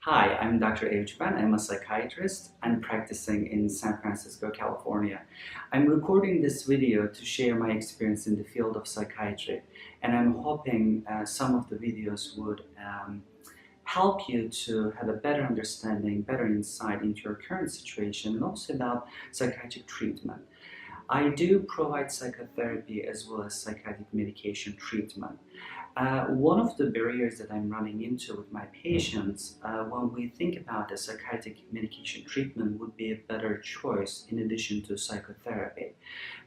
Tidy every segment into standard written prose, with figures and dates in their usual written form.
Hi, I'm Dr. Ajban. I'm a psychiatrist and practicing in San Francisco, California. I'm recording this video to share my experience in the field of psychiatry, and I'm hoping some of the videos would help you to have a better understanding, better insight into your current situation, and also about psychiatric treatment. I do provide psychotherapy as well as psychiatric medication treatment. One of the barriers that I'm running into with my patients when we think about a psychiatric medication treatment would be a better choice in addition to psychotherapy.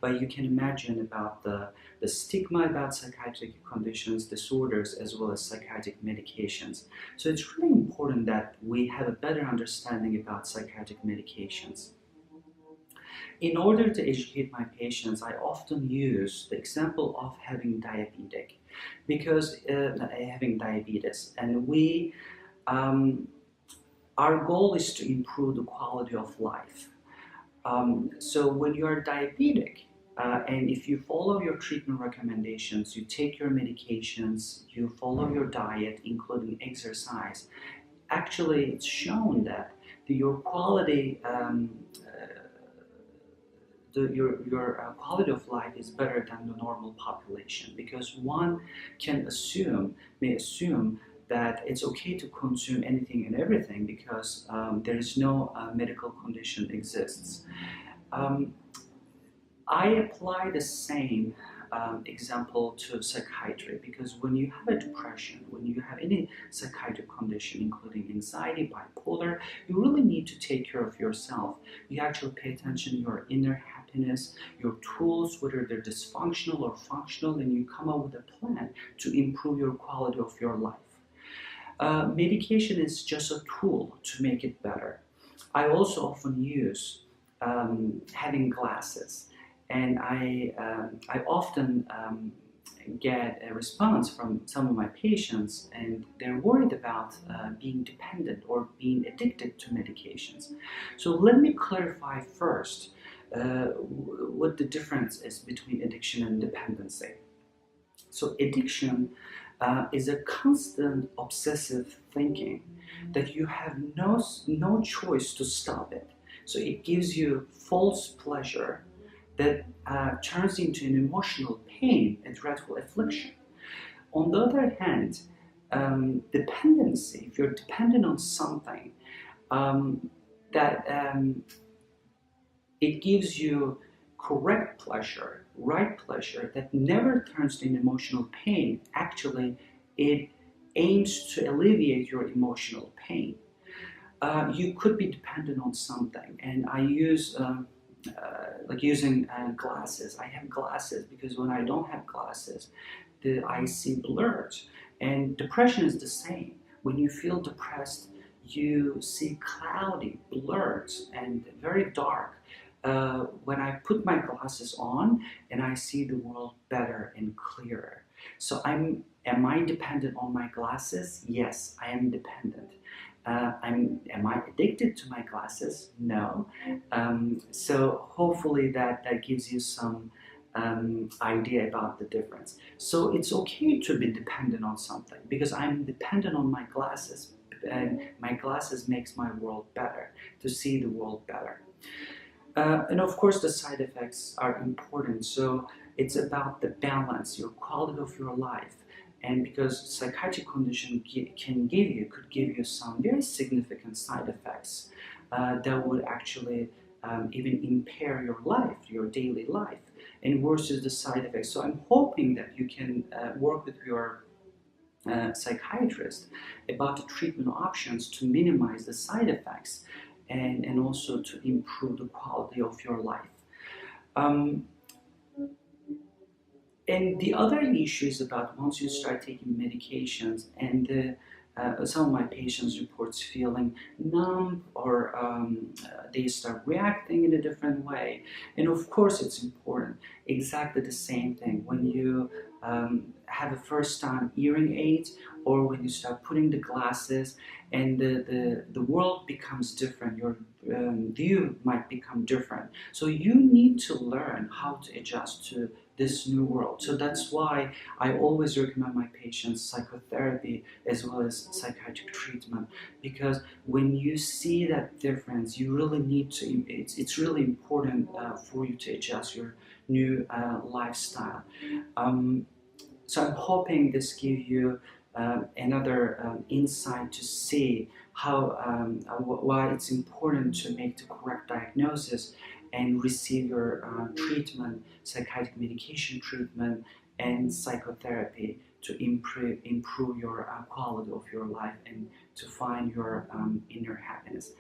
But you can imagine about the stigma about psychiatric conditions, disorders, as well as psychiatric medications. So it's really important that we have a better understanding about psychiatric medications. In order to educate my patients, I often use the example of having having diabetes, and um, our goal is to improve the quality of life. So when you are diabetic, and if you follow your treatment recommendations, you take your medications, you follow your diet, including exercise, actually it's shown that your quality your quality of life is better than the normal population, because one may assume that it's okay to consume anything and everything because there is no medical condition exists. Um, I apply the same example to psychiatry, because when you have a depression, when you have any psychiatric condition, including anxiety, bipolar, you really need to take care of yourself. You actually pay attention to your inner happiness, your tools, whether they're dysfunctional or functional, and you come up with a plan to improve your quality of your life. Medication is just a tool to make it better. I also often use having glasses, and I often get a response from some of my patients, and they're worried about being dependent or being addicted to medications. So let me clarify first what the difference is between addiction and dependency. So addiction is a constant obsessive thinking that you have no choice to stop it. So it gives you false pleasure that turns into an emotional pain, a dreadful affliction. On the other hand, dependency, if you're dependent on something, um, that it gives you correct pleasure, right pleasure that never turns to an emotional pain. Actually, it aims to alleviate your emotional pain. You could be dependent on something, and I use like using glasses. I have glasses because when I don't have glasses, I see blurred. And depression is the same. When you feel depressed, you see cloudy, blurred, and very dark. When I put my glasses on, and I see the world better and clearer. So am I dependent on my glasses? Yes, I am dependent. Am I addicted to my glasses? No. So hopefully that gives you some idea about the difference. So it's okay to be dependent on something, because I'm dependent on my glasses, and my glasses makes my world better, to see the world better. And of course, the side effects are important. So it's about the balance, your quality of your life. And because psychiatric condition could give you some very significant side effects that would actually even impair your life, your daily life, and worse is the side effects. So I'm hoping that you can work with your psychiatrist about the treatment options to minimize the side effects, and also to improve the quality of your life. Um, and the other issue is about once you start taking medications, and some of my patients reports feeling numb, or they start reacting in a different way. And of course, it's important. Exactly the same thing when you have a first time hearing aid, or when you start putting the glasses, and the world becomes different, your view might become different. So you need to learn how to adjust to this new world. So that's why I always recommend my patients psychotherapy as well as psychiatric treatment, because when you see that difference, you really need to, it's really important for you to adjust your new lifestyle. So I'm hoping this gives you another insight to see how why it's important to make the correct diagnosis and receive your treatment, psychiatric medication treatment, and psychotherapy to improve your quality of your life and to find your inner happiness.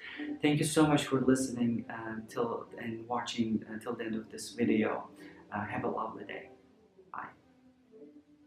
Thank you so much for listening till and watching until the end of this video. Have a lovely day.